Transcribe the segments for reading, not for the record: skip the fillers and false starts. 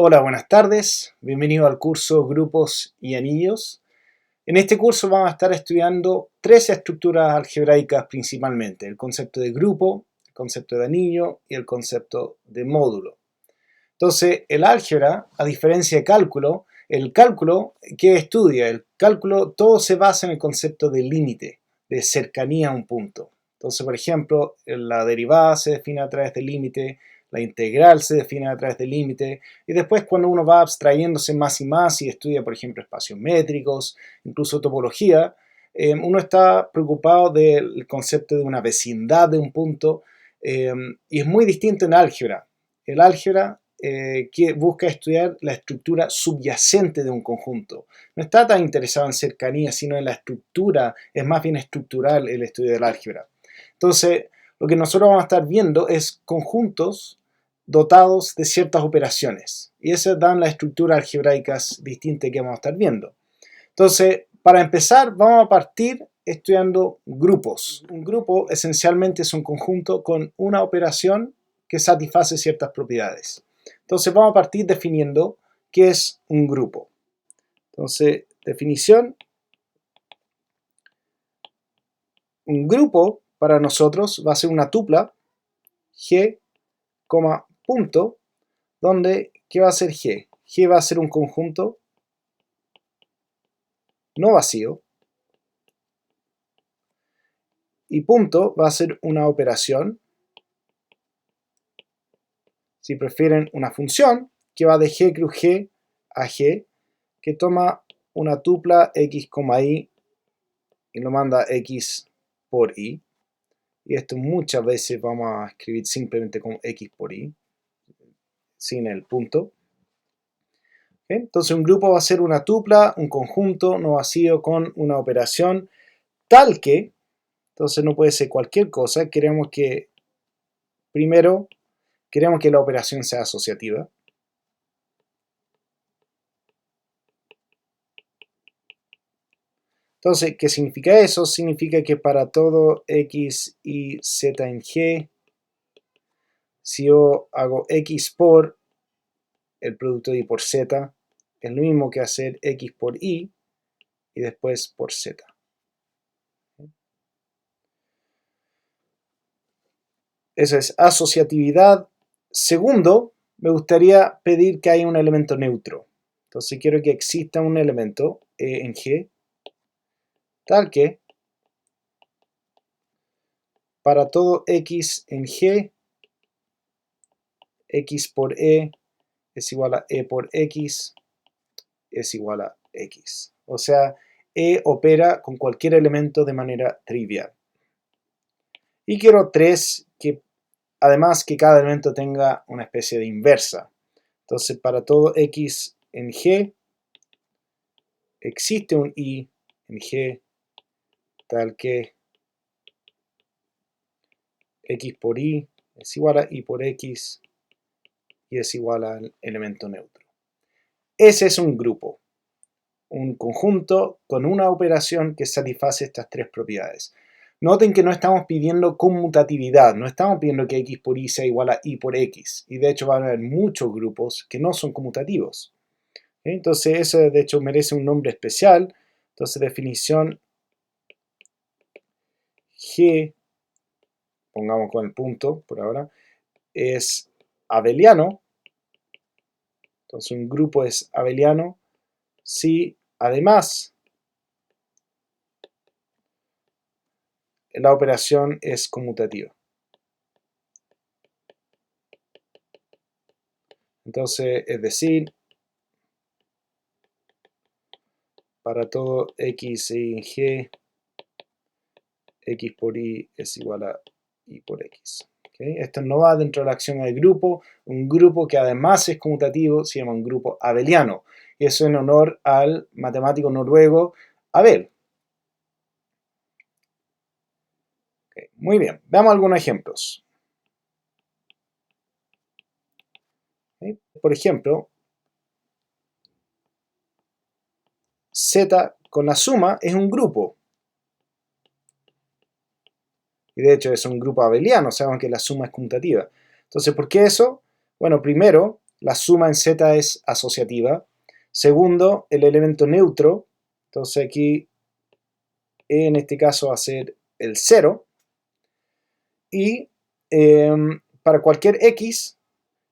Hola, buenas tardes. Bienvenido al curso Grupos y Anillos. En este curso vamos a estar estudiando tres estructuras algebraicas principalmente: el concepto de grupo, el concepto de anillo y el concepto de módulo. Entonces, el álgebra, a diferencia de cálculo, el cálculo, ¿qué estudia? El cálculo todo se basa en el concepto de límite, de cercanía a un punto. Entonces, por ejemplo, la derivada se define a través del límite, la integral se define a través del límite, y después cuando uno va abstrayéndose más y más y estudia, por ejemplo, espacios métricos, incluso topología, uno está preocupado del concepto de una vecindad de un punto, y es muy distinto en álgebra. El álgebra que busca estudiar la estructura subyacente de un conjunto. No está tan interesado en cercanía, sino en la estructura, es más bien estructural el estudio del álgebra. Entonces, lo que nosotros vamos a estar viendo es conjuntos dotados de ciertas operaciones. Y esas dan las estructuras algebraicas distintas que vamos a estar viendo. Entonces, para empezar, vamos a partir estudiando grupos. Un grupo esencialmente es un conjunto con una operación que satisface ciertas propiedades. Entonces vamos a partir definiendo qué es un grupo. Entonces, definición. Un grupo para nosotros va a ser una tupla G, punto, donde, ¿qué va a ser G? G va a ser un conjunto no vacío y punto va a ser una operación, si prefieren una función, que va de G cruz G a G, que toma una tupla X, Y y lo manda X por Y. Y esto muchas veces vamos a escribir simplemente con X por Y, sin el punto. ¿Okay? Entonces un grupo va a ser una tupla, un conjunto no vacío con una operación tal que, entonces no puede ser cualquier cosa, primero queremos que la operación sea asociativa. Entonces, ¿qué significa eso? Significa que para todo x y z en G, si yo hago x por el producto de y por z, es lo mismo que hacer x por y después por z. Eso es asociatividad. Segundo, me gustaría pedir que haya un elemento neutro. Entonces quiero que exista un elemento en G tal que para todo x en G, x por es igual a e por x es igual a x. O sea, e opera con cualquier elemento de manera trivial. Y quiero tres, que además que cada elemento tenga una especie de inversa. Entonces, para todo x en G, existe un y en G tal que x por y es igual a y por x y es igual al elemento neutro. Ese es un grupo, un conjunto con una operación que satisface estas tres propiedades. Noten que no estamos pidiendo conmutatividad, no estamos pidiendo que x por y sea igual a y por x, y de hecho van a haber muchos grupos que no son conmutativos. Entonces eso de hecho merece un nombre especial. Entonces definición G, pongamos con el punto por ahora, es abeliano. Entonces un grupo es abeliano si además la operación es conmutativa. Entonces, es decir, para todo x en G, x por y es igual a y por x. ¿Okay? Esto no va dentro de la acción del grupo. Un grupo que además es conmutativo se llama un grupo abeliano. Y eso en honor al matemático noruego Abel. Okay, muy bien, veamos algunos ejemplos. Okay, por ejemplo, Z con la suma es un grupo. Y de hecho es un grupo abeliano, sabemos que la suma es conmutativa. Entonces, ¿por qué eso? Bueno, primero, la suma en Z es asociativa. Segundo, el elemento neutro. Entonces aquí en este caso va a ser el 0. Y para cualquier x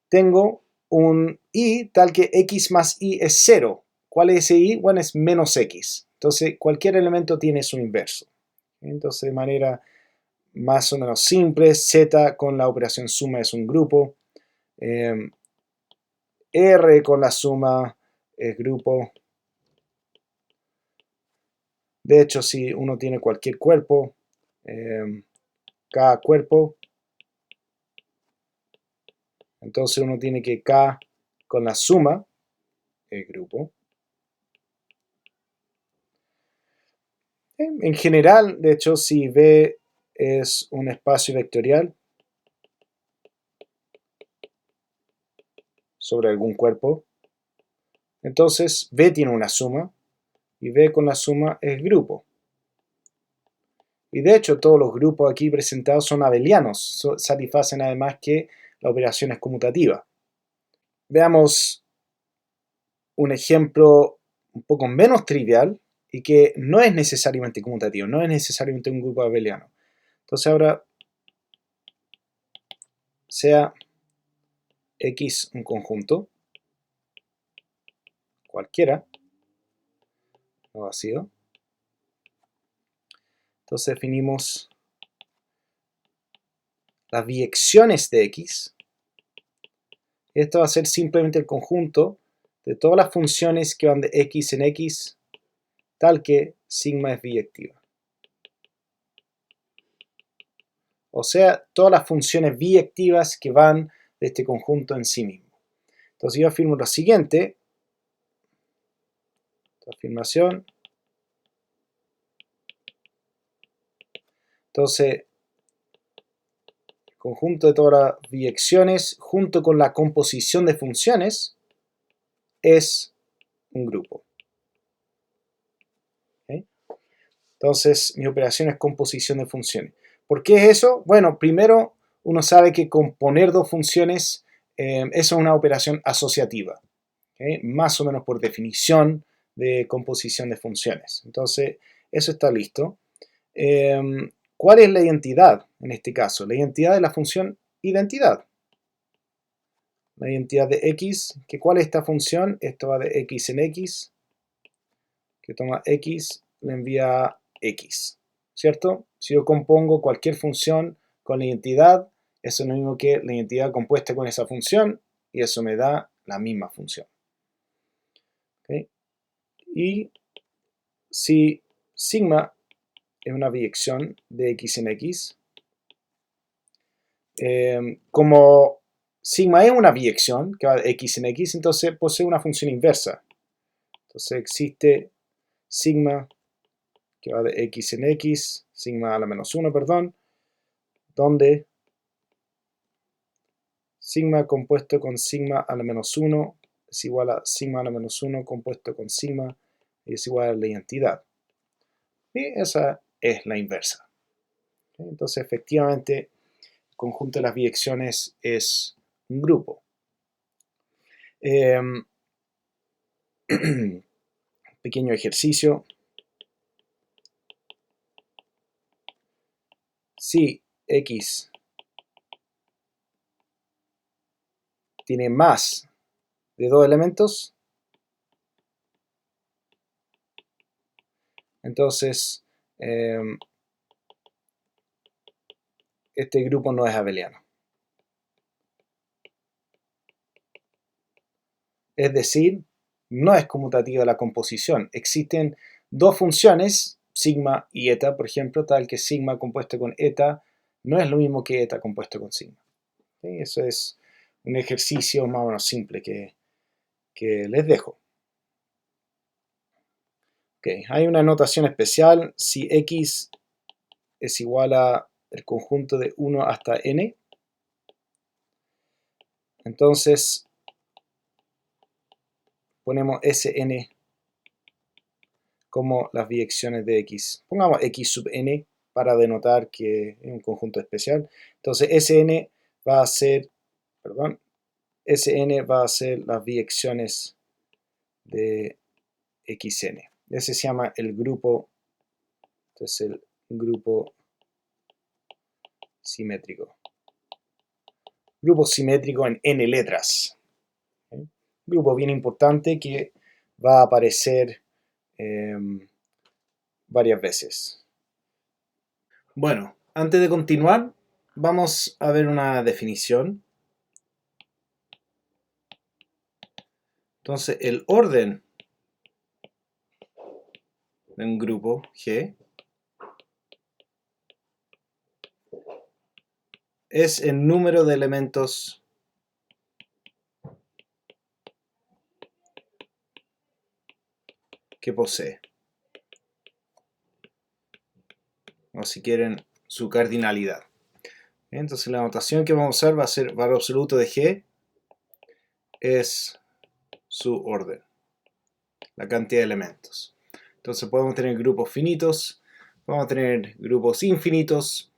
tengo un y tal que x más y es 0. ¿Cuál es ese y? Bueno, es menos x. Entonces cualquier elemento tiene su inverso. Entonces de manera más o menos simple, z con la operación suma es un grupo. R con la suma es grupo. De hecho, si uno tiene cualquier cuerpo, K cuerpo, entonces uno tiene que K con la suma es grupo. En general, de hecho, si V es un espacio vectorial sobre algún cuerpo, entonces V tiene una suma y V con la suma es grupo. Y de hecho todos los grupos aquí presentados son abelianos, satisfacen además que la operación es conmutativa. Veamos un ejemplo un poco menos trivial y que no es necesariamente conmutativo, no es necesariamente un grupo abeliano. Entonces ahora sea X un conjunto, cualquiera, no vacío. Entonces definimos las biyecciones de X. Esto va a ser simplemente el conjunto de todas las funciones que van de X en X, tal que sigma es biyectiva. O sea, todas las funciones biyectivas que van de este conjunto en sí mismo. Entonces yo afirmo lo siguiente. Afirmación. Entonces, el conjunto de todas las biyecciones junto con la composición de funciones es un grupo. ¿Okay? Entonces, mi operación es composición de funciones. ¿Por qué es eso? Bueno, primero, uno sabe que componer dos funciones eso es una operación asociativa. ¿Okay? Más o menos por definición de composición de funciones. Entonces, eso está listo. ¿Cuál es la identidad en este caso? La identidad de la función identidad. La identidad de x, que ¿cuál es esta función? Esto va de x en x, que toma x, le envía a x, ¿cierto? Si yo compongo cualquier función con la identidad, eso es lo mismo que la identidad compuesta con esa función, y eso me da la misma función. ¿Okay? Y si sigma es una biyección de x en x, como sigma es una biyección que va de x en x, entonces posee una función inversa. Entonces existe sigma que va de x en x, sigma a la menos 1, perdón, donde sigma compuesto con sigma a la menos 1 es igual a sigma a la menos 1 compuesto con sigma y es igual a la identidad. Y esa es la inversa. Entonces efectivamente el conjunto de las biyecciones es un grupo. Pequeño ejercicio. Si x tiene más de dos elementos, entonces este grupo no es abeliano. Es decir, no es conmutativa la composición. Existen dos funciones, sigma y eta, por ejemplo, tal que sigma compuesto con eta no es lo mismo que eta compuesto con sigma. ¿Sí? Eso es un ejercicio más o menos simple que les dejo. Okay. Hay una notación especial. Si x es igual a el conjunto de 1 hasta n, entonces ponemos Sn como las biyecciones de x. Pongamos x sub n para denotar que es un conjunto especial. Entonces Sn va a ser, perdón, Sn va a ser las biyecciones de Xn. Ese se llama el grupo, entonces el grupo simétrico. Grupo simétrico en n letras. ¿Okay? Grupo bien importante que va a aparecer varias veces. Bueno, antes de continuar, vamos a ver una definición. Entonces, el orden de un grupo G es el número de elementos que posee. O si quieren, su cardinalidad. Entonces la notación que vamos a usar va a ser valor absoluto de G es su orden, la cantidad de elementos. Entonces podemos tener grupos finitos, podemos tener grupos infinitos.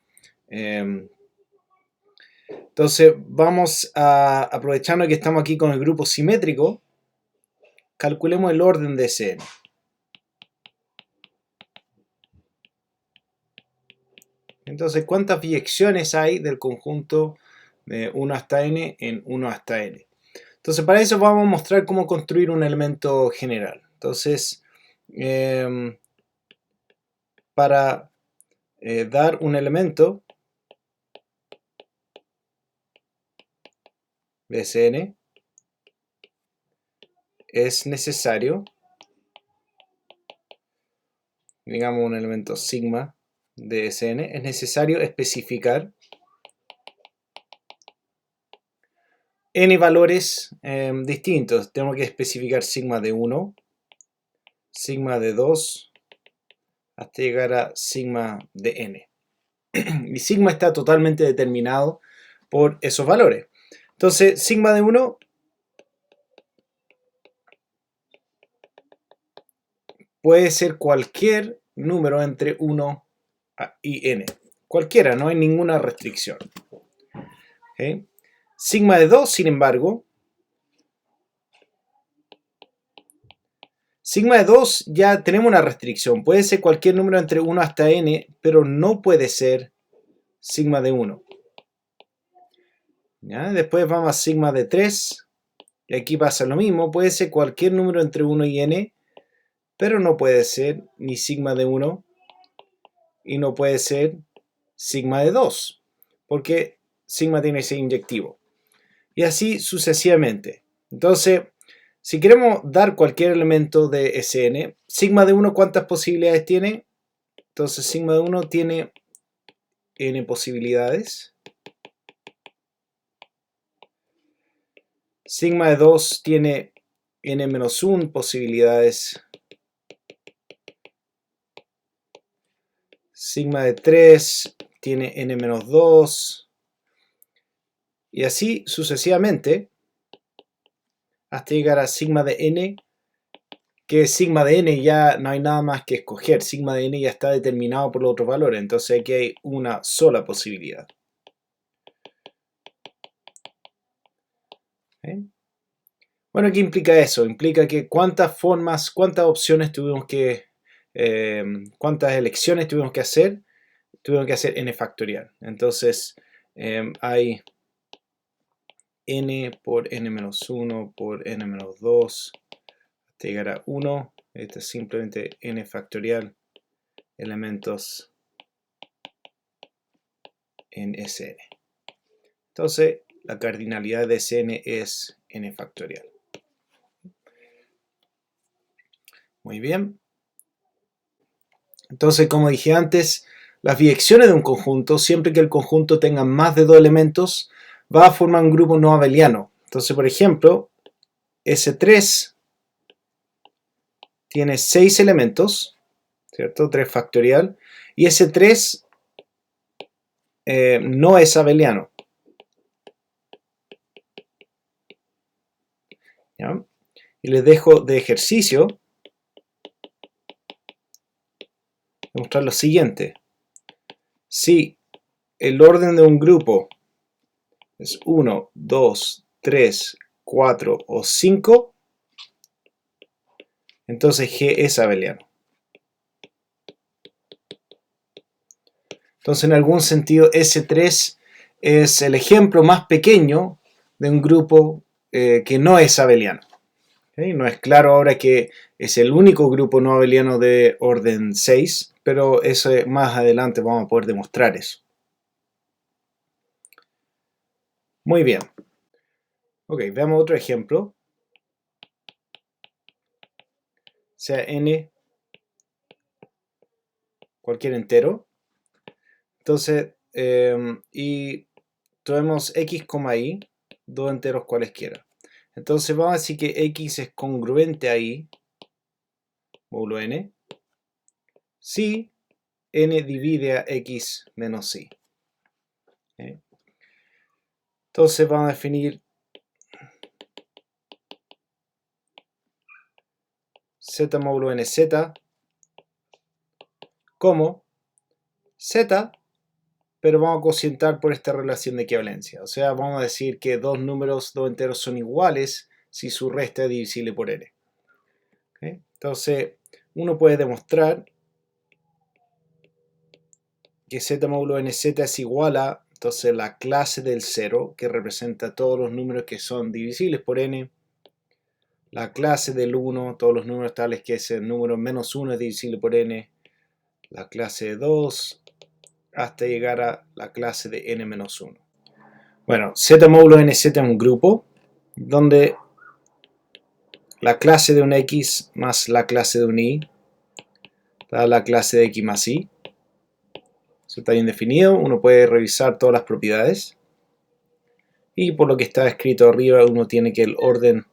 Entonces vamos a, aprovechando que estamos aquí con el grupo simétrico, calculemos el orden de Sn. Entonces, ¿cuántas biyecciones hay del conjunto de 1 hasta n en 1 hasta n? Entonces, para eso vamos a mostrar cómo construir un elemento general. Entonces, para dar un elemento de Sn, es necesario, digamos un elemento sigma de Sn, es necesario especificar n valores distintos. Tengo que especificar sigma de 1, sigma de 2, hasta llegar a sigma de n. Y sigma está totalmente determinado por esos valores. Entonces, sigma de 1 puede ser cualquier número entre 1 y n. Cualquiera, no hay ninguna restricción. ¿Okay? Sigma de 2, sin embargo, sigma de 2 ya tenemos una restricción. Puede ser cualquier número entre 1 hasta n, pero no puede ser sigma de 1. ¿Ya? Después vamos a sigma de 3. Y aquí pasa lo mismo. Puede ser cualquier número entre 1 y n, pero no puede ser ni sigma de 1 y no puede ser sigma de 2, porque sigma tiene que ser inyectivo. Y así sucesivamente. Entonces, si queremos dar cualquier elemento de Sn, sigma de 1, ¿cuántas posibilidades tiene? Entonces, sigma de 1 tiene n posibilidades. Sigma de 2 tiene n-1 posibilidades. Sigma de 3 tiene n-2. Y así sucesivamente hasta llegar a sigma de n, que sigma de n ya no hay nada más que escoger. Sigma de n ya está determinado por los otros valores. Entonces aquí hay una sola posibilidad. ¿Okay? Bueno, ¿qué implica eso? Implica que cuántas formas, cuántas opciones tuvimos que, cuántas elecciones tuvimos que hacer n factorial. Entonces hay n por n-1 por n-2 hasta llegar a 1. Este es simplemente n factorial elementos en Sn. Entonces la cardinalidad de Sn es n factorial. Muy bien. Entonces, como dije antes, las biyecciones de un conjunto, siempre que el conjunto tenga más de 2 elementos, va a formar un grupo no abeliano. Entonces, por ejemplo, S3 tiene 6 elementos, ¿cierto? 3 factorial. Y S3 no es abeliano. ¿Ya? Y les dejo de ejercicio mostrar lo siguiente. Si el orden de un grupo es 1, 2, 3, 4 o 5, entonces G es abeliano. Entonces, en algún sentido, S3 es el ejemplo más pequeño de un grupo que no es abeliano. ¿Okay? No es claro ahora que es el único grupo no abeliano de orden 6, pero eso más adelante vamos a poder demostrar eso. Muy bien. Ok, veamos otro ejemplo. Sea n cualquier entero. Entonces, y tomemos x, y, dos enteros cualesquiera. Entonces vamos a decir que x es congruente a y, módulo n, si n divide a x menos y. ¿Okay? Entonces vamos a definir z módulo nz como z, pero vamos a cocientar por esta relación de equivalencia. O sea, vamos a decir que dos enteros son iguales si su resta es divisible por n. ¿Okay? Entonces, uno puede demostrar que z módulo nz es igual a, entonces, la clase del 0, que representa todos los números que son divisibles por n, la clase del 1, todos los números tales que ese número menos 1 es divisible por n, la clase de 2, hasta llegar a la clase de n menos 1. Bueno, z módulo nz es un grupo donde la clase de un x más la clase de un y da la clase de x más y. Eso está bien definido, uno puede revisar todas las propiedades. Y por lo que está escrito arriba, uno tiene que el orden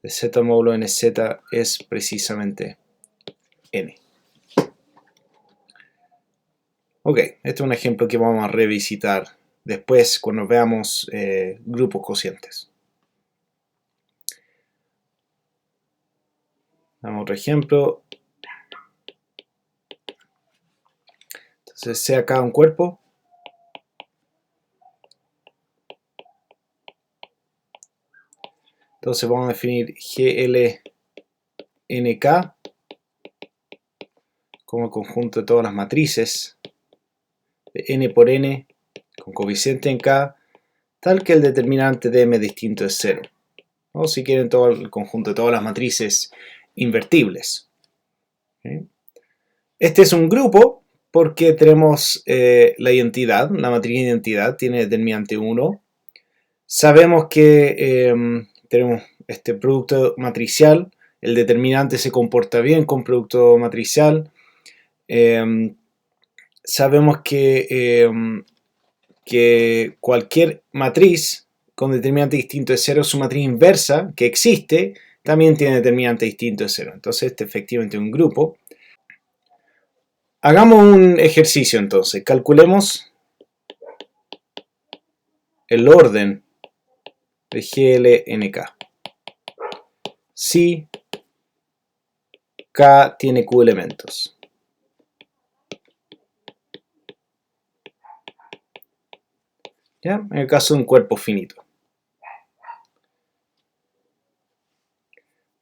de z módulo nz es precisamente n. Ok, este es un ejemplo que vamos a revisitar después cuando veamos grupos cocientes. Damos otro ejemplo. Entonces, sea acá un cuerpo. Entonces vamos a definir GLNK como el conjunto de todas las matrices de n por n con coeficiente en k, tal que el determinante de m distinto es 0. O si quieren, todo el conjunto de todas las matrices invertibles. ¿Okay? Este es un grupo porque tenemos la identidad, la matriz de identidad tiene determinante 1. Sabemos que tenemos este producto matricial, el determinante se comporta bien con producto matricial. Sabemos que cualquier matriz con determinante distinto de 0, su matriz inversa, que existe, también tiene determinante distinto de 0. Entonces, este efectivamente es un grupo. Hagamos un ejercicio entonces. Calculemos el orden de GLNK. Si K tiene Q elementos. ¿Ya? En el caso de un cuerpo finito.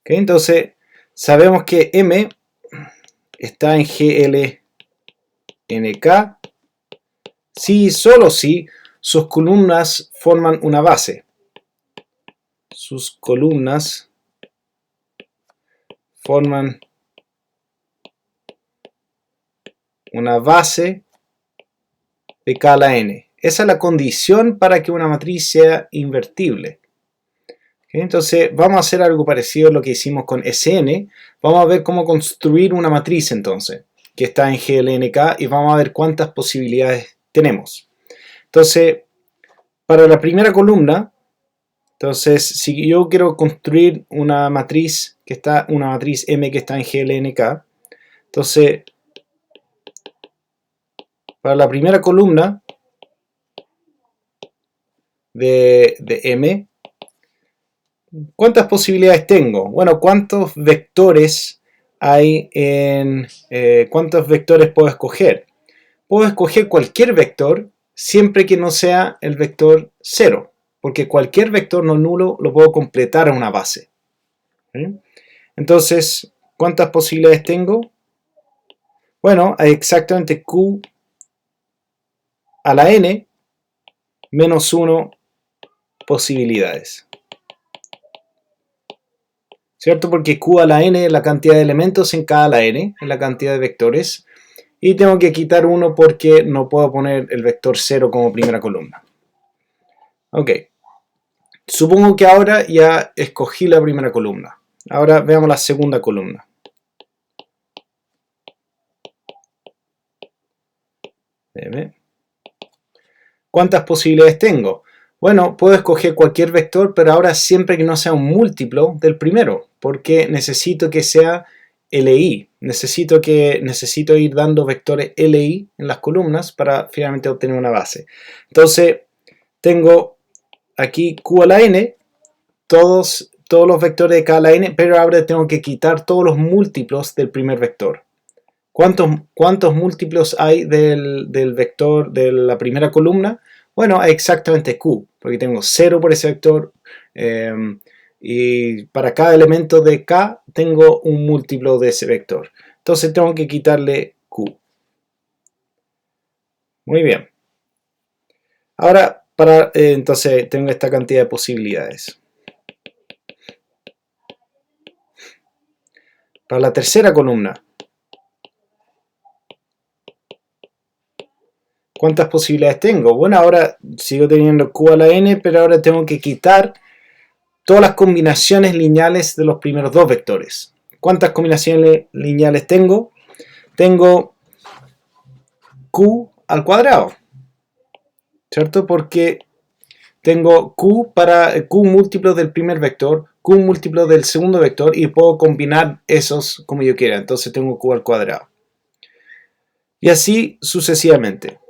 ¿Okay? Entonces, sabemos que M está en GLNK si y solo si sus columnas forman una base. Sus columnas forman una base de K a la n. Esa es la condición para que una matriz sea invertible. ¿Okay? Entonces vamos a hacer algo parecido a lo que hicimos con Sn. Vamos a ver cómo construir una matriz entonces, que está en GLNK, y vamos a ver cuántas posibilidades tenemos. Entonces, para la primera columna, entonces si yo quiero construir una matriz M que está en GLNK, entonces para la primera columna de M, ¿cuántas posibilidades tengo? Bueno, ¿cuántos vectores hay en... ¿cuántos vectores puedo escoger? Puedo escoger cualquier vector siempre que no sea el vector 0. porque cualquier vector no nulo lo puedo completar a una base. ¿Sí? Entonces, ¿cuántas posibilidades tengo? Bueno, hay exactamente q a la n menos 1 posibilidades. ¿Cierto? Porque q a la n es la cantidad de elementos en K a la n, es la cantidad de vectores. Y tengo que quitar 1 porque no puedo poner el vector 0 como primera columna. Ok. Supongo que ahora ya escogí la primera columna. Ahora veamos la segunda columna. ¿Cuántas posibilidades tengo? Bueno, puedo escoger cualquier vector, pero ahora siempre que no sea un múltiplo del primero, porque necesito que sea LI. Necesito ir dando vectores LI en las columnas para finalmente obtener una base. Entonces, tengo aquí Q a la n, todos los vectores de K a la n, pero ahora tengo que quitar todos los múltiplos del primer vector. ¿Cuántos múltiplos hay del vector de la primera columna? Bueno, hay exactamente q, porque tengo 0 por ese vector, y para cada elemento de k tengo un múltiplo de ese vector. Entonces tengo que quitarle q. Muy bien. Ahora, entonces tengo esta cantidad de posibilidades. Para la tercera columna, ¿cuántas posibilidades tengo? Bueno, ahora sigo teniendo q a la n, pero ahora tengo que quitar todas las combinaciones lineales de los primeros dos vectores. ¿Cuántas combinaciones lineales tengo? Tengo q al cuadrado, ¿cierto? Porque tengo q múltiplos del primer vector, q múltiplos del segundo vector, y puedo combinar esos como yo quiera. Entonces tengo q al cuadrado. Y así sucesivamente.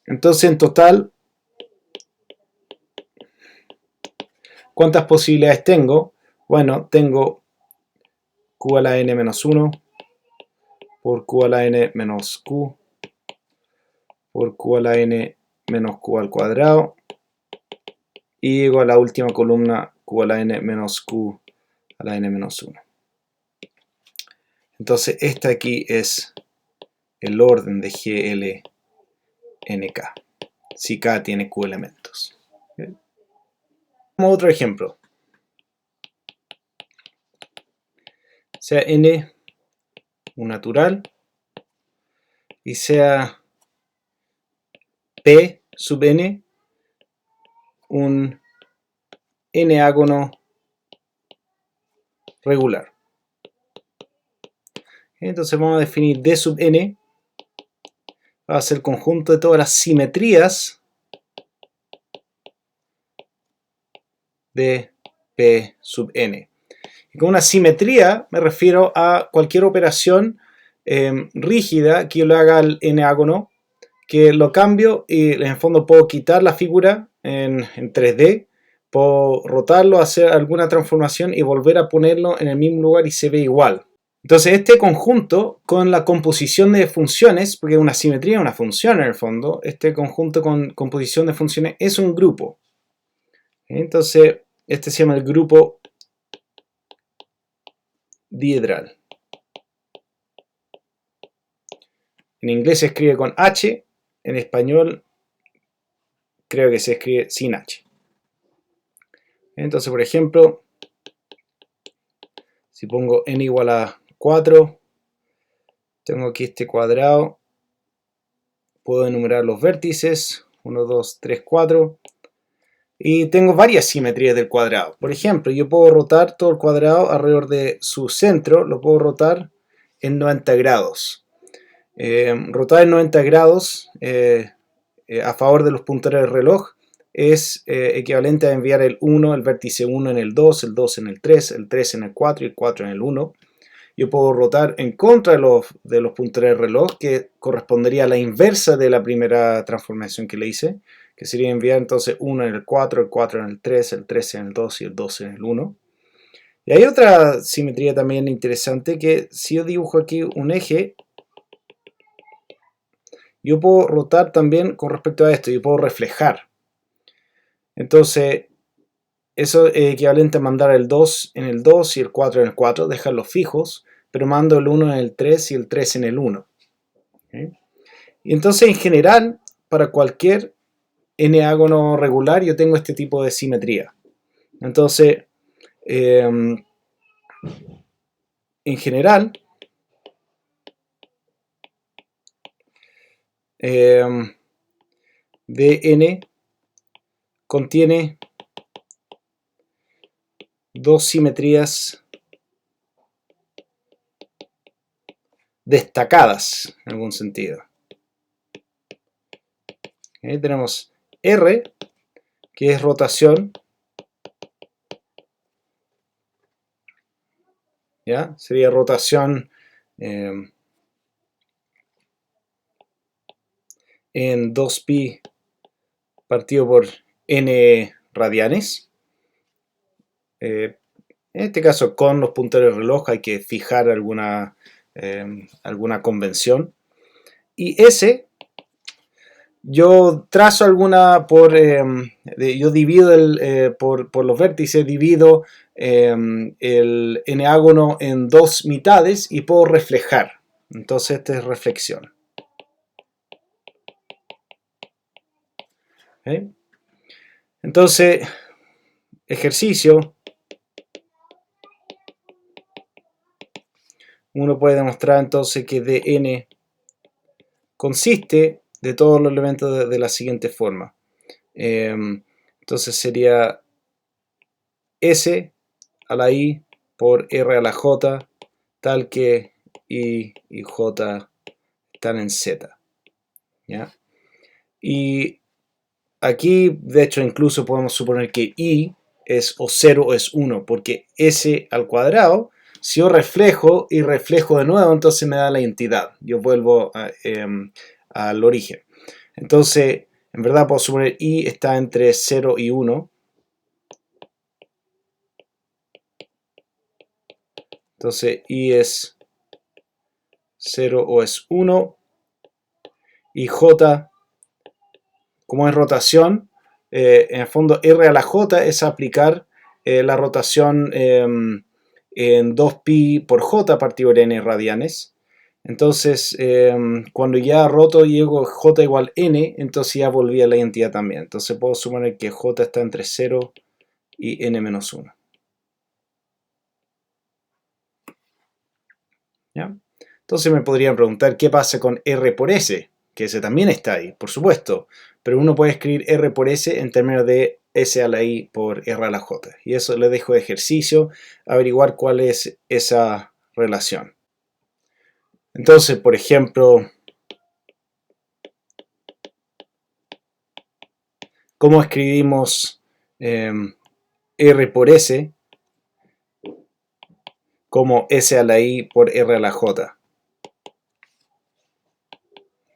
Entonces en total, ¿cuántas posibilidades tengo? Bueno, tengo q a la n menos 1 por q a la n menos q por q a la n menos q al cuadrado, y llego a la última columna, q a la n menos q a la n menos 1. Entonces esta aquí es el orden de GLNK, si K tiene q elementos. Como otro ejemplo, sea n un natural y sea P sub n un n-ágono regular. Entonces vamos a definir D sub n, va a ser el conjunto de todas las simetrías de P sub n. Y con una simetría me refiero a cualquier operación rígida que yo le haga al n-ágono, que lo cambio y en el fondo puedo quitar la figura en 3D, puedo rotarlo, hacer alguna transformación y volver a ponerlo en el mismo lugar y se ve igual. Entonces este conjunto con la composición de funciones, porque una simetría es una función en el fondo, este conjunto con composición de funciones es un grupo. Entonces este se llama el grupo diedral. En inglés se escribe con H, en español creo que se escribe sin H. Entonces, por ejemplo, si pongo n igual a 4, tengo aquí este cuadrado, puedo enumerar los vértices, 1, 2, 3, 4, y tengo varias simetrías del cuadrado. Por ejemplo, yo puedo rotar todo el cuadrado alrededor de su centro, lo puedo rotar en 90 grados. Rotar en 90 grados a favor de los punteros del reloj es equivalente a enviar el 1, el vértice 1 en el 2 en el 3 en el 4 y el 4 en el 1. Yo puedo rotar en contra de los punteros del reloj, que correspondería a la inversa de la primera transformación que le hice, que sería enviar entonces 1 en el 4 en el 3 en el 2 y el 2 en el 1. Y hay otra simetría también interesante, que si yo dibujo aquí un eje, yo puedo rotar también con respecto a esto, yo puedo reflejar. Entonces, eso es equivalente a mandar el 2 en el 2 y el 4 en el 4, dejarlos fijos, pero mando el 1 en el 3 y el 3 en el 1. ¿Okay? Y entonces, en general, para cualquier n-ágono regular, yo tengo este tipo de simetría. Entonces, en general, Dn contiene dos simetrías destacadas en algún sentido. ¿Okay? Tenemos R, que es rotación, ¿ya? Sería rotación en 2pi partido por n radianes. En este caso, con los punteros de reloj hay que fijar alguna convención. Y S, yo trazo alguna yo divido por los vértices, divido el n-ágono en dos mitades y puedo reflejar. Entonces, esta es reflexión. ¿Okay? Entonces, ejercicio. Uno puede demostrar entonces que Dn consiste de todos los elementos de la siguiente forma. Entonces sería S a la I por R a la J, tal que I y J están en Z. ¿Ya? Y aquí, de hecho, incluso podemos suponer que I es o 0 o es 1, porque S al cuadrado, si yo reflejo y reflejo de nuevo, entonces me da la identidad. Yo vuelvo al origen. Entonces, en verdad puedo suponer I está entre 0 y 1. Entonces, I es 0 o es 1. Y J, como es rotación, en el fondo R a la J es aplicar la rotación en 2pi por J partido por n radianes. Entonces, cuando ya roto y llego J igual n, entonces ya volví a la identidad también. Entonces puedo suponer que J está entre 0 y n menos 1. ¿Ya? Entonces me podrían preguntar qué pasa con R por S, que ese también está ahí, por supuesto. Pero uno puede escribir R por S en términos de S a la I por R a la J. Y eso le dejo de ejercicio, averiguar cuál es esa relación. Entonces, por ejemplo, ¿cómo escribimos R por S como S a la I por R a la J?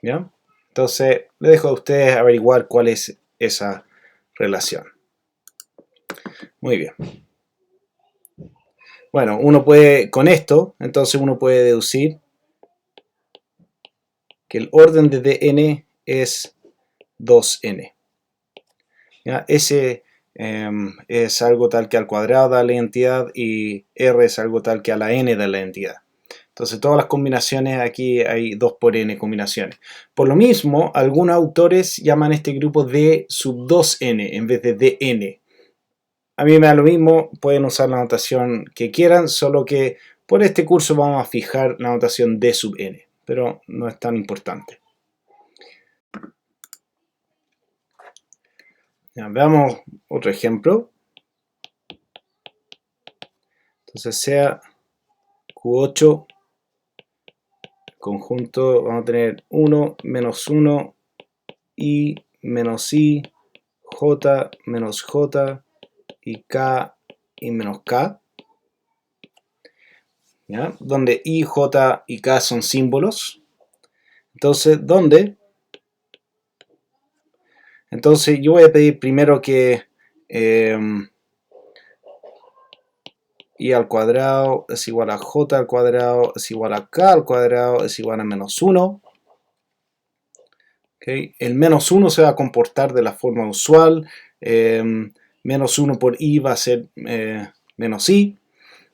¿Ya? Entonces, le dejo a ustedes averiguar cuál es esa relación. Muy bien. Bueno, uno puede, con esto, entonces uno puede deducir que el orden de Dn es 2n. ¿Ya? S es algo tal que al cuadrado da la identidad y R es algo tal que a la n da la identidad. Entonces todas las combinaciones, aquí hay 2 por n combinaciones. Por lo mismo, algunos autores llaman este grupo D sub 2n en vez de Dn. A mí me da lo mismo, pueden usar la notación que quieran, solo que por este curso vamos a fijar la notación D sub n, pero no es tan importante. Ya, veamos otro ejemplo. Entonces sea Q8 conjunto, vamos a tener 1 menos 1, I menos I, J menos J, y K y menos K. ¿Ya? Donde I, J y K son símbolos. Entonces, entonces yo voy a pedir primero que I al cuadrado es igual a J al cuadrado es igual a K al cuadrado es igual a menos 1. ¿Okay? El menos 1 se va a comportar de la forma usual. menos 1 por i va a ser menos i,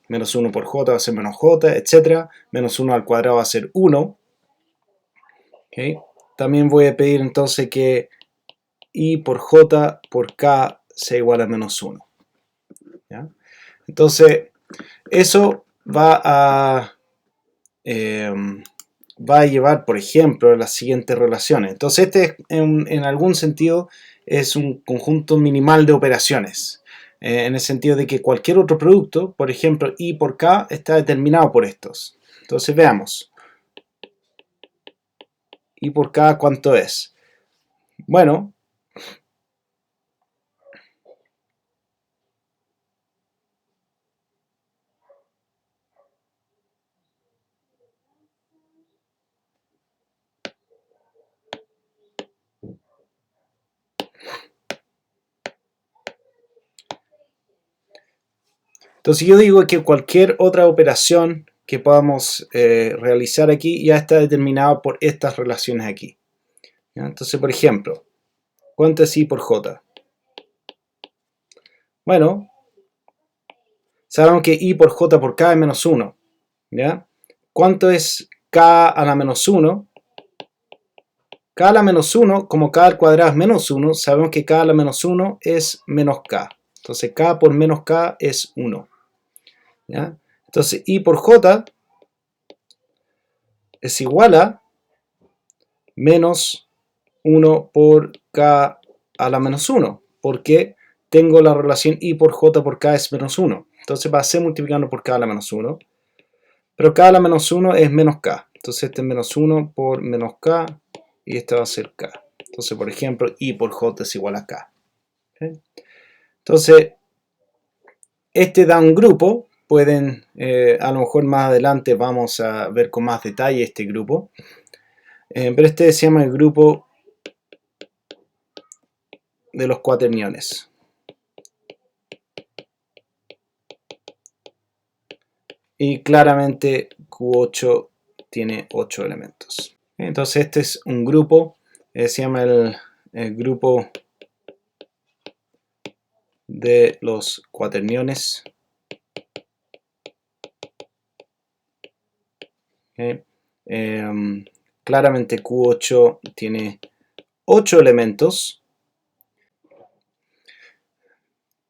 menos 1 por j va a ser menos j, etc. Menos 1 al cuadrado va a ser 1. ¿Okay? También voy a pedir entonces que i por j por k sea igual a menos 1. ¿Ya? Entonces, eso va a llevar, por ejemplo, a las siguientes relaciones. Entonces, este en algún sentido es un conjunto minimal de operaciones. En el sentido de que cualquier otro producto, por ejemplo, i por k, está determinado por estos. Entonces, veamos. I por k, ¿cuánto es? Bueno, entonces yo digo que cualquier otra operación que podamos realizar aquí ya está determinado por estas relaciones aquí. ¿Ya? Entonces, por ejemplo, ¿cuánto es i por j? Bueno, sabemos que i por j por k es menos 1. ¿Ya? ¿Cuánto es k a la menos 1? K a la menos 1, como k al cuadrado es menos 1, sabemos que k a la menos 1 es menos k. Entonces k por menos k es 1. ¿Ya? Entonces i por j es igual a menos 1 por k a la menos 1, porque tengo la relación i por j por k es menos 1. Entonces va a ser multiplicando por k a la menos 1. Pero k a la menos 1 es menos k. Entonces este es menos 1 por menos k y este va a ser k. Entonces, por ejemplo, i por j es igual a k. ¿Okay? Entonces, este da un grupo. Pueden, a lo mejor más adelante vamos a ver con más detalle este grupo. Pero este se llama el grupo de los cuaterniones. Y claramente Q8 tiene 8 elementos. Entonces este es un grupo, se llama el grupo de los cuaterniones. ¿Okay? Claramente Q8 tiene 8 elementos.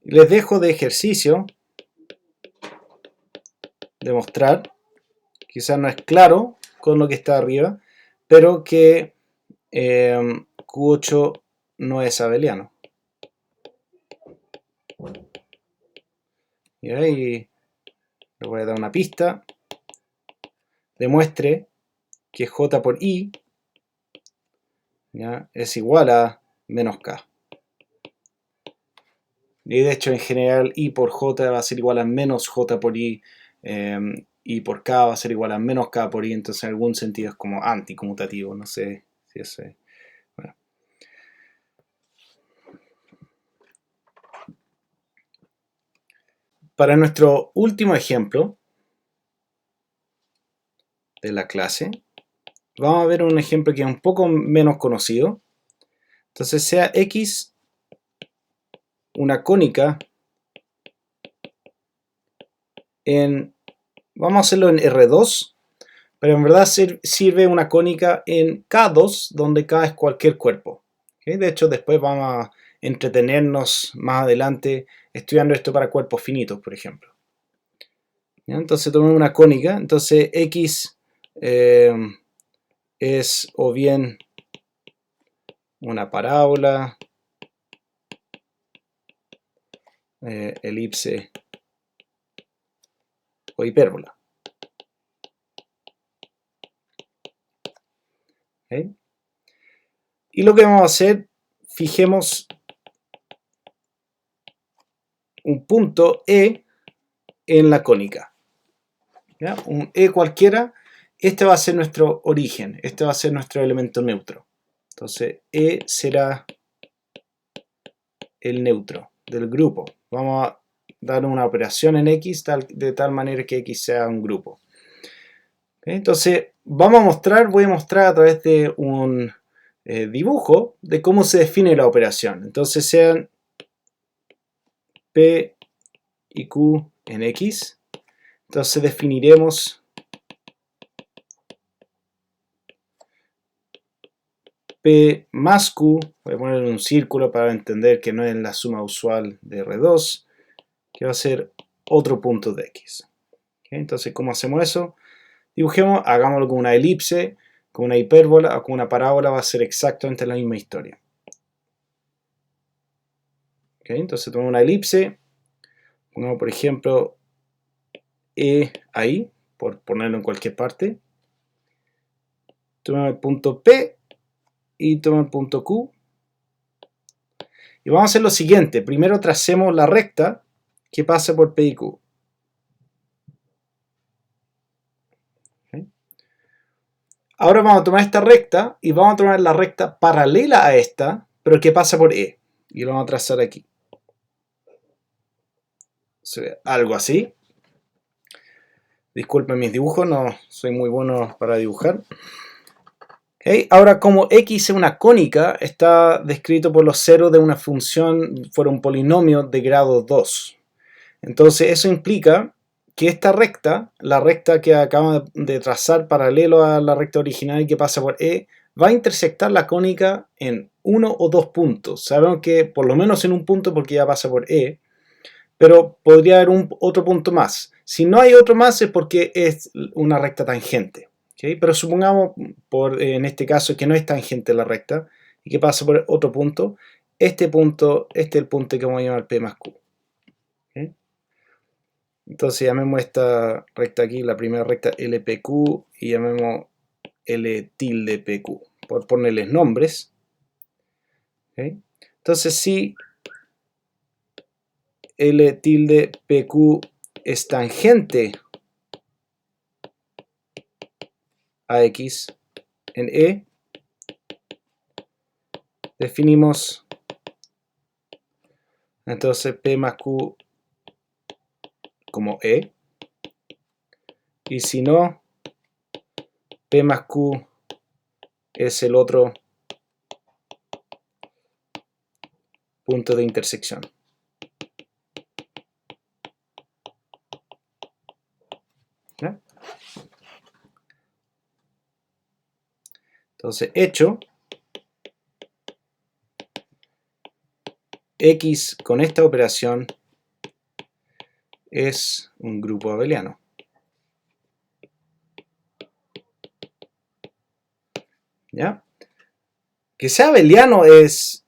Les dejo de ejercicio demostrar, quizás no es claro con lo que está arriba, pero que Q8 no es abeliano. Y ahí le voy a dar una pista. Demuestre que j por i, ¿ya?, es igual a menos k. Y de hecho en general i por j va a ser igual a menos j por i, y por k va a ser igual a menos k por i, entonces en algún sentido es como anticonmutativo, no sé si es... Bueno. Para nuestro último ejemplo de la clase, vamos a ver un ejemplo que es un poco menos conocido. Entonces sea x una cónica vamos a hacerlo en R2, pero en verdad sirve una cónica en K2, donde K es cualquier cuerpo. ¿Okay? De hecho, después vamos a entretenernos más adelante estudiando esto para cuerpos finitos, por ejemplo. ¿Ya? Entonces tomemos una cónica, entonces X es o bien una parábola, elipse o hipérbola. ¿Okay? Y lo que vamos a hacer, fijemos un punto E en la cónica. ¿Ya? Un E cualquiera, este va a ser nuestro origen, este va a ser nuestro elemento neutro. Entonces E será el neutro del grupo. Vamos a dar una operación en X de tal manera que X sea un grupo. ¿Okay? Entonces voy a mostrar a través de un dibujo de cómo se define la operación. Entonces sean P y Q en X. Entonces definiremos P más Q, voy a poner un círculo para entender que no es la suma usual de R2, que va a ser otro punto de X. ¿Okay? Entonces, ¿cómo hacemos eso? Dibujemos, hagámoslo con una elipse, con una hipérbola o con una parábola, va a ser exactamente la misma historia. ¿Okay? Entonces tomamos una elipse, pongamos por ejemplo E ahí, por ponerlo en cualquier parte. Tomamos el punto P y tomamos el punto Q. Y vamos a hacer lo siguiente, primero tracemos la recta que pasa por P y Q. ¿Okay? Ahora vamos a tomar esta recta y vamos a tomar la recta paralela a esta, pero que pasa por E. Y lo vamos a trazar aquí. Se ve algo así. Disculpen mis dibujos, no soy muy bueno para dibujar. Okay. Ahora, como X es una cónica, está descrito por los ceros de una función, fuera un polinomio de grado 2. Entonces, eso implica que esta recta, la recta que acabamos de trazar paralelo a la recta original que pasa por E, va a intersectar la cónica en uno o dos puntos. Sabemos que por lo menos en un punto porque ya pasa por E, pero podría haber otro punto más. Si no hay otro más es porque es una recta tangente. ¿Okay? Pero supongamos, en este caso, que no es tangente la recta y que pasa por otro punto. Este es el punto que vamos a llamar P más Q. ¿Okay? Entonces llamemos esta recta aquí, la primera recta LPQ, y llamemos L tilde PQ, por ponerles nombres. ¿Okay? Entonces si L tilde PQ es tangente a X en E, definimos entonces P más Q como E, y si no, P más Q es el otro punto de intersección. ¿Ya? Entonces, hecho, X con esta operación es un grupo abeliano. ¿Ya? Que sea abeliano es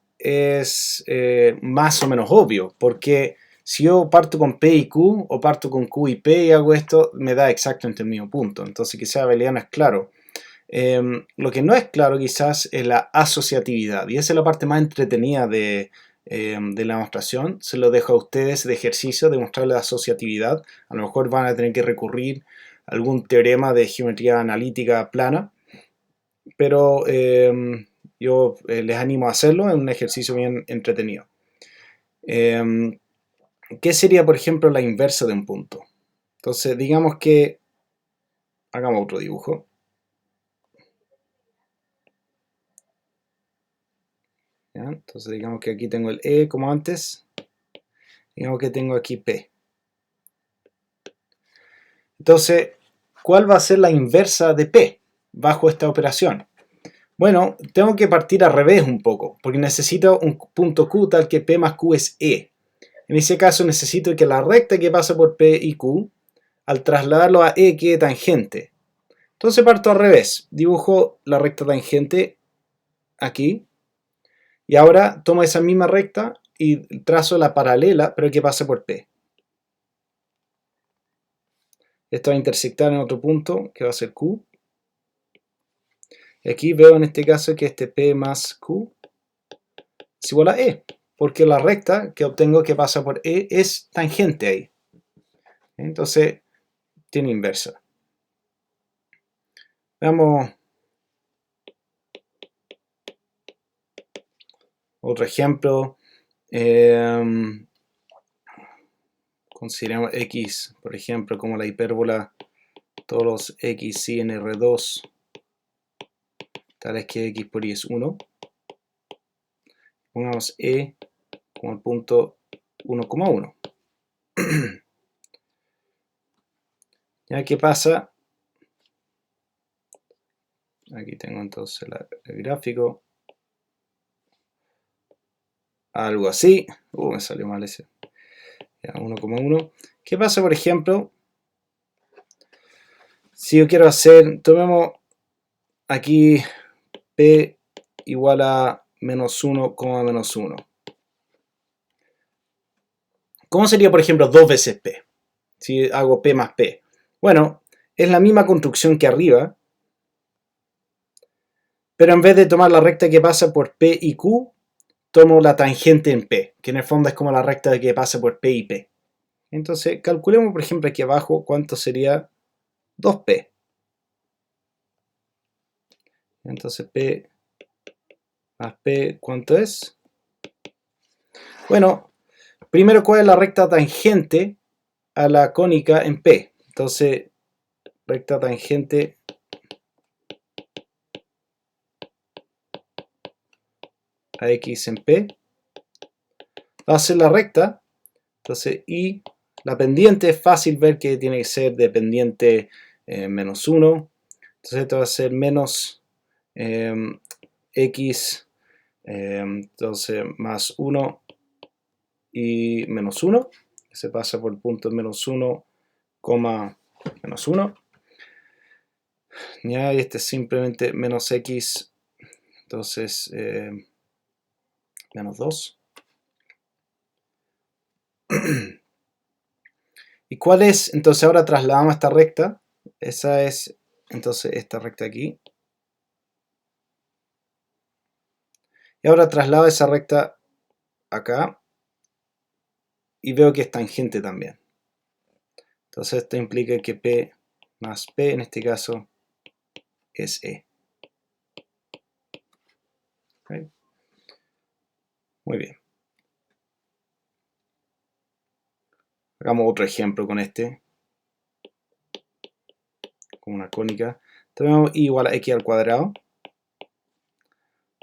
más o menos obvio, porque si yo parto con P y Q, o parto con Q y P y hago esto, me da exactamente el mismo punto. Entonces, que sea abeliano es claro. Lo que no es claro quizás es la asociatividad, y esa es la parte más entretenida de la demostración. Se lo dejo a ustedes de ejercicio, demostrar la asociatividad. A lo mejor van a tener que recurrir a algún teorema de geometría analítica plana, pero yo les animo a hacerlo, es un ejercicio bien entretenido. ¿Qué sería, por ejemplo, la inversa de un punto? Entonces, digamos que hagamos otro dibujo. ¿Ya? Entonces, digamos que aquí tengo el E como antes. Digamos que tengo aquí P. Entonces, ¿cuál va a ser la inversa de P bajo esta operación? Bueno, tengo que partir al revés un poco, porque necesito un punto Q tal que P más Q es E. En ese caso necesito que la recta que pasa por P y Q, al trasladarlo a E, quede tangente. Entonces parto al revés, dibujo la recta tangente aquí, y ahora tomo esa misma recta y trazo la paralela, pero que pase por P. Esto va a intersectar en otro punto, que va a ser Q. Y aquí veo en este caso que este P más Q es igual a E, porque la recta que obtengo que pasa por E es tangente ahí. Entonces, tiene inversa. Veamos otro ejemplo. Consideremos X, por ejemplo, como la hipérbola, todos los X y en R2, tales que X por Y es 1. Pongamos E como el punto 1,1. ¿Ya qué pasa? Aquí tengo entonces el gráfico. Algo así. Me salió mal ese. Ya, 1,1. ¿Qué pasa, por ejemplo? Si yo quiero hacer, tomemos aquí P igual a menos 1, menos 1. ¿Cómo sería, por ejemplo, 2 veces P? Si hago P más P. Bueno, es la misma construcción que arriba, pero en vez de tomar la recta que pasa por P y Q, tomo la tangente en P, que en el fondo es como la recta que pasa por P y P. Entonces, calculemos, por ejemplo, aquí abajo cuánto sería 2P. Entonces, P más P, ¿cuánto es? Bueno, primero, ¿cuál es la recta tangente a la cónica en P? Entonces, recta tangente a X en P va a ser la recta. Entonces, y la pendiente es fácil ver que tiene que ser de pendiente menos 1. Entonces, esto va a ser menos X, entonces más 1 y menos 1. Se pasa por el punto menos 1, menos 1. Ya, y este es simplemente menos X, entonces menos 2. ¿Y cuál es? Entonces ahora trasladamos esta recta. Esa es entonces esta recta aquí. Y ahora traslado esa recta acá. Y veo que es tangente también. Entonces esto implica que P más P en este caso es E. ¿Okay? Muy bien. Hagamos otro ejemplo con este. Con una cónica. Tenemos I igual a X al cuadrado.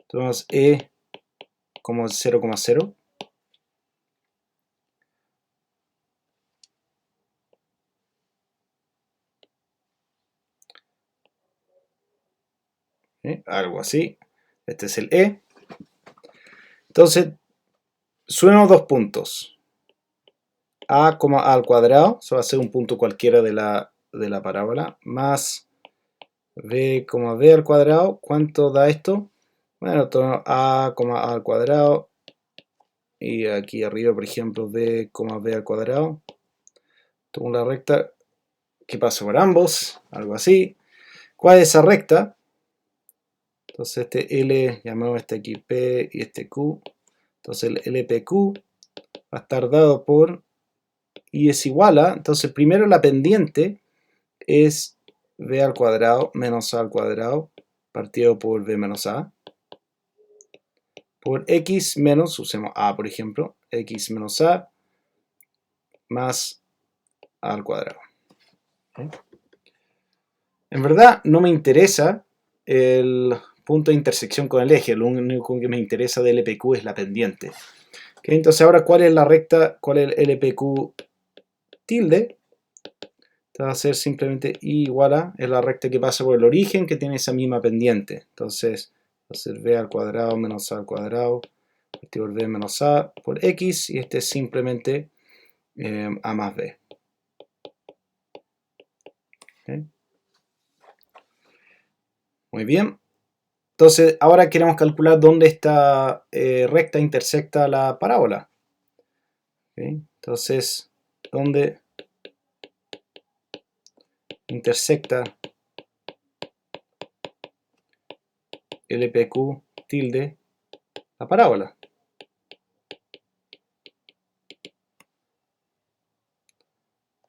Tenemos E como 0,0. Algo así. Este es el E. Entonces, sumemos dos puntos. A, A al cuadrado, eso va a ser un punto cualquiera de la parábola, más B, B al cuadrado. ¿Cuánto da esto? Bueno, A, A al cuadrado. Y aquí arriba, por ejemplo, B, B al cuadrado. Tomo la recta que pasa por ambos, algo así. ¿Cuál es esa recta? Entonces este L, llamamos este aquí P y este Q. Entonces el LPQ va a estar dado por I es igual a, entonces primero la pendiente es B al cuadrado menos A al cuadrado partido por B menos A por X menos, usemos A por ejemplo, X menos A más A al cuadrado. ¿Okay? En verdad no me interesa el punto de intersección con el eje, lo único que me interesa del LPQ es la pendiente. ¿Okay? Entonces ahora, ¿cuál es la recta? ¿Cuál es el LPQ tilde? Va a ser simplemente I igual a, es la recta que pasa por el origen que tiene esa misma pendiente. Entonces va a ser B al cuadrado menos A al cuadrado partido por B menos A por X, y este es simplemente A más B. ¿Okay? Muy bien. Entonces ahora queremos calcular dónde esta recta intersecta la parábola. ¿Okay? Entonces, ¿dónde intersecta LPQ tilde la parábola?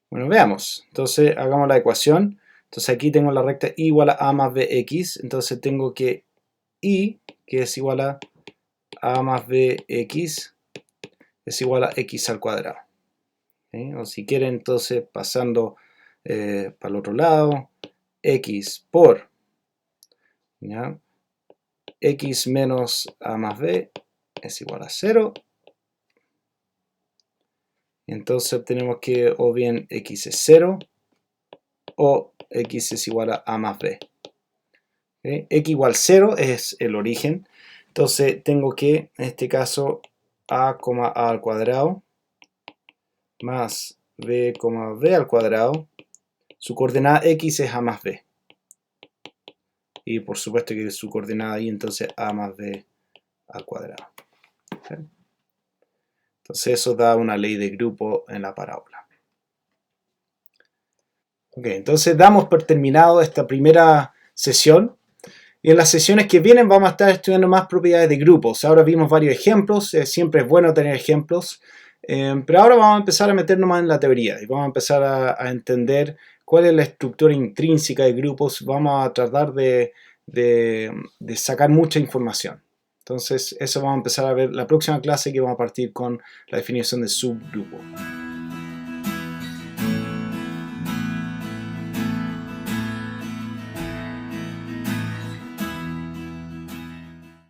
Bueno, veamos. Entonces, hagamos la ecuación. Entonces, aquí tengo la recta I igual a más BX. Entonces, tengo que I, que es igual a más BX, es igual a X al cuadrado. ¿Sí? O si quieren, entonces, pasando para el otro lado, X por, ¿ya? X menos A más B es igual a 0. Entonces obtenemos que o bien x es 0 o x es igual a más b. ¿Okay? X igual 0 es el origen. Entonces tengo que, en este caso, a, a al cuadrado más b, b al cuadrado. Su coordenada x es a más b. Y por supuesto que su coordenada y entonces a más b al cuadrado. ¿Okay? Entonces eso da una ley de grupo en la parábola. Okay, entonces damos por terminado esta primera sesión. Y en las sesiones que vienen vamos a estar estudiando más propiedades de grupos. Ahora vimos varios ejemplos, siempre es bueno tener ejemplos. Pero ahora vamos a empezar a meternos más en la teoría y vamos a empezar a entender cuál es la estructura intrínseca de grupos. Vamos a tratar de sacar mucha información. Entonces eso vamos a empezar a ver la próxima clase, que vamos a partir con la definición de subgrupo.